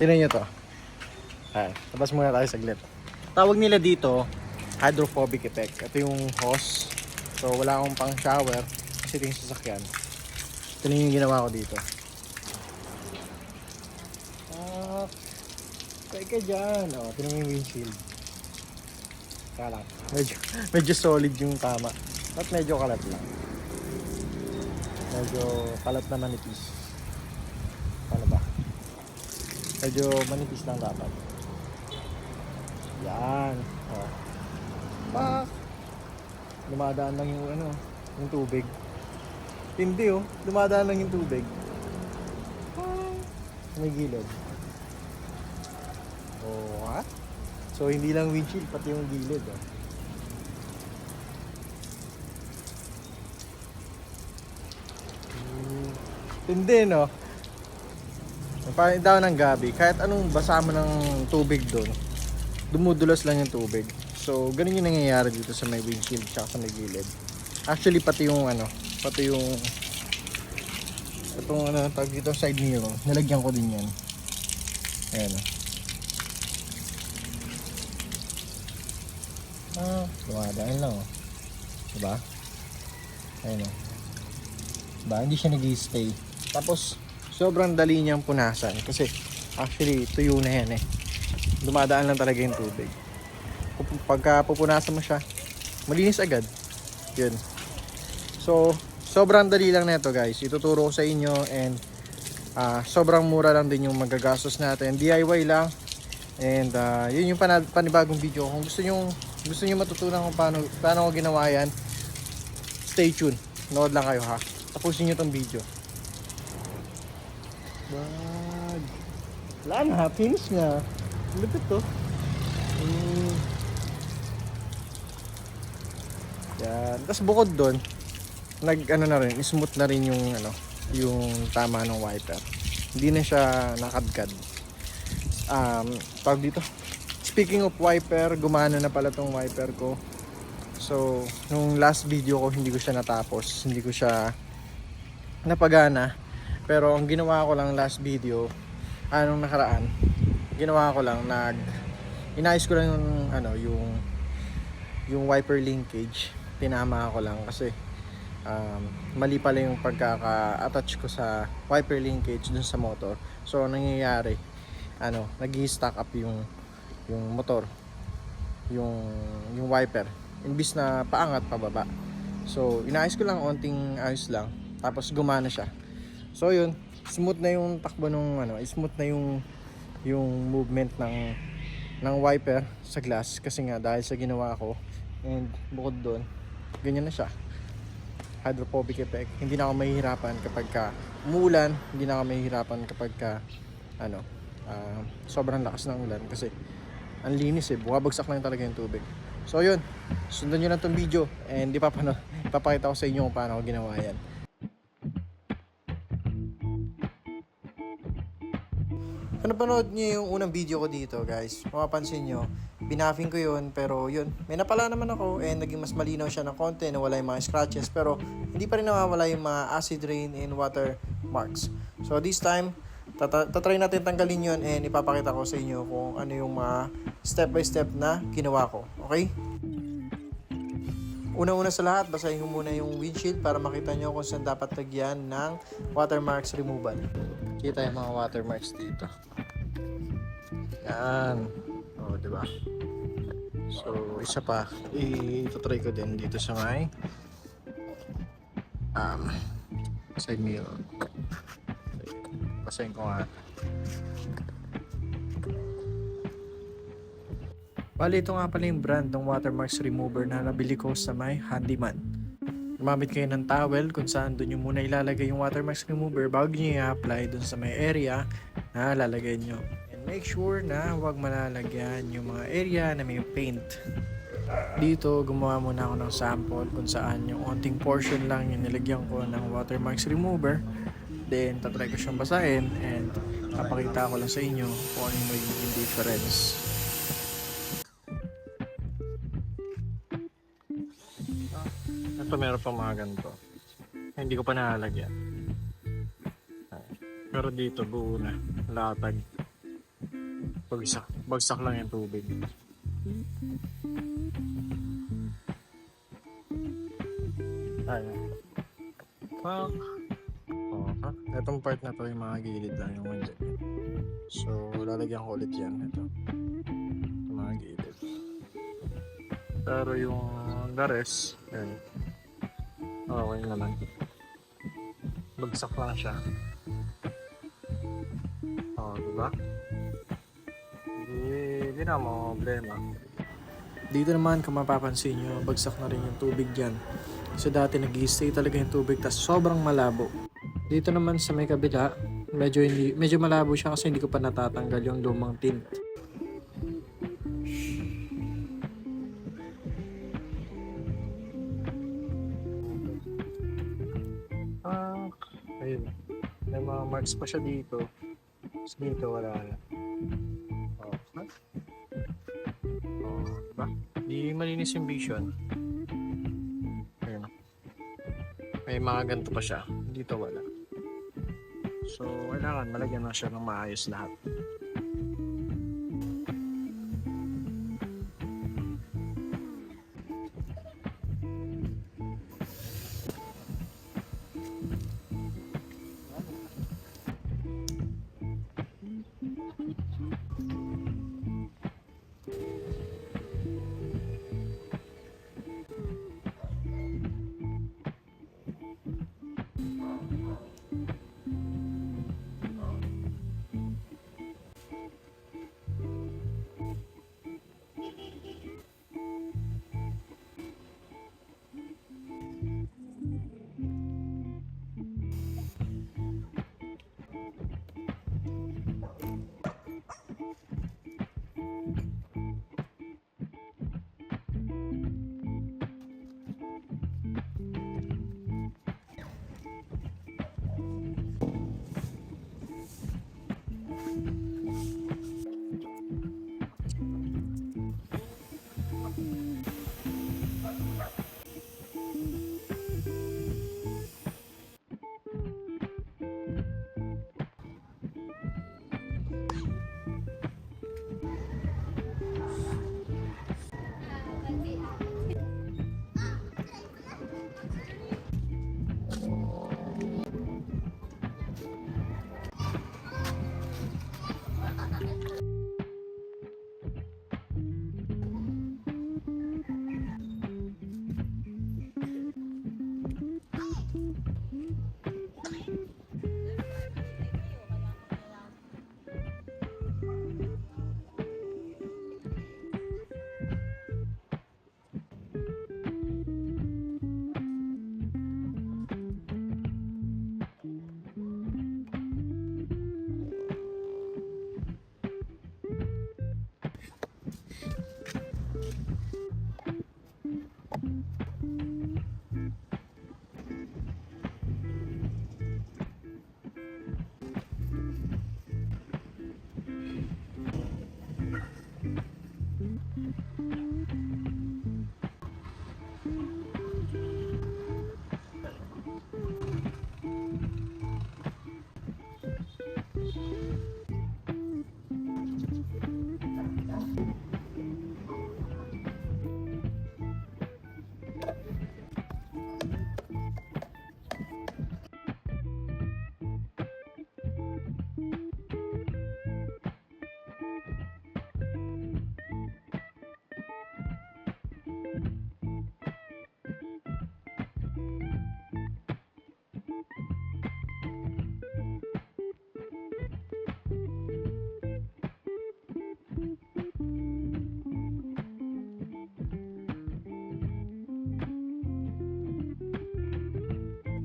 Tingnan nyo to. Ayan, labas muna tayo saglit. Tawag nila dito, hydrophobic effect. Ito yung hose. So wala akong pang shower kasi ito yung sasakyan. Tingnan yung ginawa ko dito. Teka dyan. O, tingnan mo yung windshield. Kaya lang. Medyo solid yung tama. At medyo kalat lang. Medyo kalat na manipis. Ano ba? Medyo manipis lang dapat. Yan. O. Pak! Dumadaan lang yung ano, yung tubig. Hindi oh. Dumadaan lang yung tubig. May gilid. Oh, ha? So hindi lang windshield, pati yung gilid oh. Hindi no. Parang daw ng gabi, kahit anong basa mo ng tubig doon, dumudulas lang yung tubig. So ganun yung nangyayari dito sa may windshield tsaka sa may gilid. Actually pati yung ano, pati yung itong ano, tawag dito side mirror, nilagyan ko din yan. Ayan oh. Dumadaan lang oh. Diba? Ayan oh. Diba? Hindi siya nag-stay. Tapos sobrang dali niyang punasan kasi actually tuyo na yan eh. Dumadaan lang talaga yung tubig. Pagka pupunasan mo siya, malinis agad. Yun. So sobrang dali lang nito guys. Ituturo ko sa inyo and sobrang mura lang din yung magagastos natin. DIY lang. And yun yung panibagong video. Kung gusto nyo matutunan kung paano ko ginawa yan, stay tuned. Nood lang kayo ha. Tapusin nyo tong video. Bag. Wala na, finish nga. Lupit to. Yan. Tapos bukod doon, ano na rin, smooth na rin yung ano, yung tama ng wiper. Hindi na siya nakadkad. Tawag dito. Speaking of wiper, gumana na pala tong wiper ko. So, nung last video ko hindi ko siya natapos, hindi ko siya napagana. Pero ang ginawa ko lang last video, anong nakaraan, ginawa ko lang inayos ko lang yung ano, yung wiper linkage. Tinama ko lang kasi mali pala yung pagkaka-attach ko sa wiper linkage dun sa motor. So nangyayari, ano, nag-i-stack up yung motor, yung wiper, imbis na paangat pababa. So inayos ko lang, onting ayos lang, tapos gumana siya. So yun, smooth na yung takbo nung ano, smooth na yung movement ng wiper sa glass kasi nga dahil sa ginawa ko. And bukod doon, ganyan na siya, hydrophobic effect. Hindi na ako mahihirapan kapag umuulan, hindi na ako mahihirapan kapag ano, sobrang lakas ng ulan kasi ang linis eh, bumabagsak lang talaga yung tubig. So yun, sundan nyo lang tong video and ipapakita ko sa inyo kung paano ko ginawa yan. Kung napanood nyo yung unang video ko dito guys, mapapansin nyo, binaffing ko yun, pero yun, may napala naman ako and naging mas malinaw siya ng konti, nawala yung mga scratches, pero hindi pa rin nawawala yung mga acid rain and water marks. So this time, tatry natin tanggalin yun and ipapakita ko sa inyo kung ano yung mga step by step na ginawa ko. Okay? Una-una sa lahat, basahin ko muna yung windshield para makita nyo kung saan dapat lagyan ng watermarks removal. Kita yung mga watermarks dito. Yan. O, diba? So, isa pa. Ito-try ko din dito sa may side mirror. Basahin ko nga. Bali, ito nga pala yung brand ng watermarks remover na nabili ko sa may handyman. Gumamit kayo ng towel kung saan doon nyo muna ilalagay yung watermarks remover bago nyo i-apply doon sa may area na lalagay nyo. And make sure na huwag malalagyan yung mga area na may paint. Dito, gumawa muna ako ng sample kung saan yung onting portion lang yung nilagyan ko ng watermarks remover. Then, tatry ko siyang basahin and papakita ko lang sa inyo kung ano yung magiging difference. Ito meron pa mga ganito. Hindi ko pa nalalagyan. Pero dito buo na. Latag. Bagsak lang yung tubig. Ayun. Fuck. Oh, ha? Itong part na to, yung mga gilid lang yung hindi. So, lalagyan ko ulit yan. Ito. Yung mga gilid. Pero yung the rest, yun. Okay naman. Bagsak lang siya. Oh, diba? Hindi na mo problema. Dito naman kung mapapansin nyo, bagsak na rin yung tubig dyan. So dati nag-i-stay talaga yung tubig, tas sobrang malabo. Dito naman sa may kabila, medyo malabo siya kasi hindi ko pa natatanggal yung lumang tint. Ayun. May mga marks pa siya dito. Tapos dito wala na. Oh, ha? Oh, diba? Di malinis yung vision. Ayun. May mga ganito pa siya. Dito wala. So, kailangan malagyan na siya ng maayos lahat.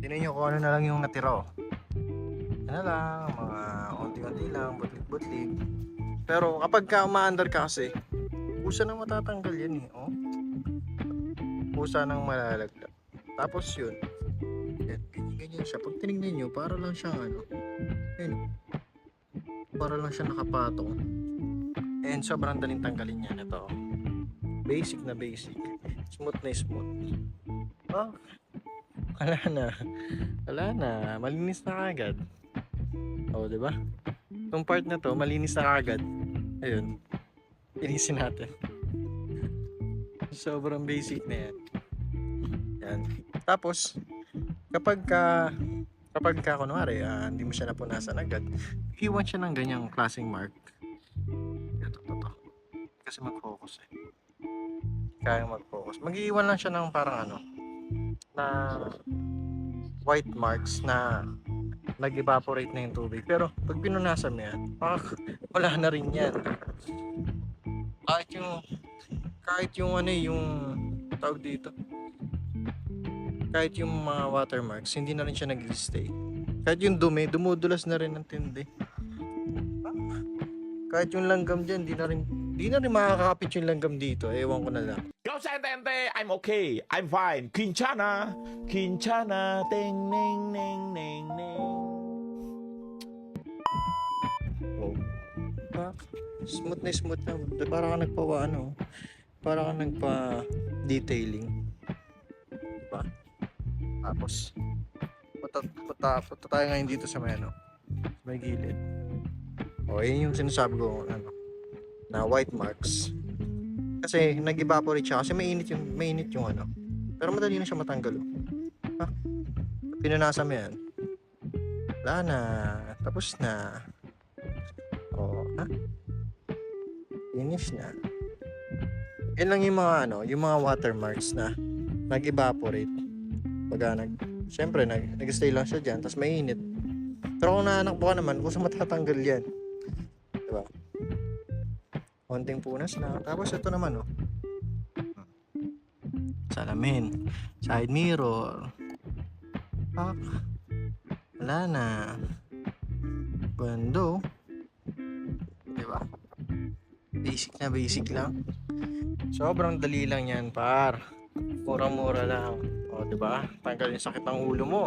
Tingnan nyo kung ano na lang yung natira. Ano lang, mga unti-unti lang, butlig-butlig. Pero kapag ka umaandar ka kasi, kusa nang matatanggal yan eh. Oh. Kusa nang malalaglag. Tapos yun, ganyan siya. Pag tinignan nyo, para lang siyang ano, yun, para lang siya nakapatong. And sobrang daling tanggalin yan. Ito, basic na basic. Smooth na smooth. Oh, wala na, malinis na agad. Oh, 'di ba? Itong part na to, malinis na agad. Ayun. Inisin natin. Sobrang basic na yan. Yan. Tapos, kapag ka kunwari, hindi mo siya napunasan agad, iwan siya ng ganyang klaseng mark. Ito. Kasi mag-focus eh. Kaya mag-focus. Mag-iwan lang siya ng parang na white marks na nag-evaporate na yung tubig. Pero pag pinunasan mo yan, wala na rin yan. Kahit yung yung tawag dito. Kahit yung mga watermarks, hindi na rin siya nag-stay. Kahit yung dumi, dumudulas na rin ng tindi. Kahit yung langgam dyan, di na rin makakapit yung langgam dito. Ewan ko na lang. Yo, Santente, I'm okay. I'm fine. Quinchana. Quinchana. Ting, ning, ning, ning, ning. Oh. Smooth na. Parang ka nagpa Parang ka nagpa-detailing. Diba? Tapos, punta tayo ngayon dito sa may gilid. O, yun yung sinasabi ko, na white marks. Kasi nag-evaporate siya kasi mainit yung Pero madali na siya matanggal. Ha? Pinunasan mo yan. Wala na. Tapos na. O, ha? Finish na. Yan lang yung yung mga watermarks na nag-evaporate. Siyempre, nag-stay lang siya dyan, tapos mainit. Pero kung naanakbo ka naman, kung matatanggal yan. Diba? Konting punas na. Tapos ito naman, salamin. Side mirror. Wala na. Window. Diba? Basic lang. Sobrang dali lang yan, par. Murang-mura lang. O, diba? Tanggal yung sakit ng ulo mo.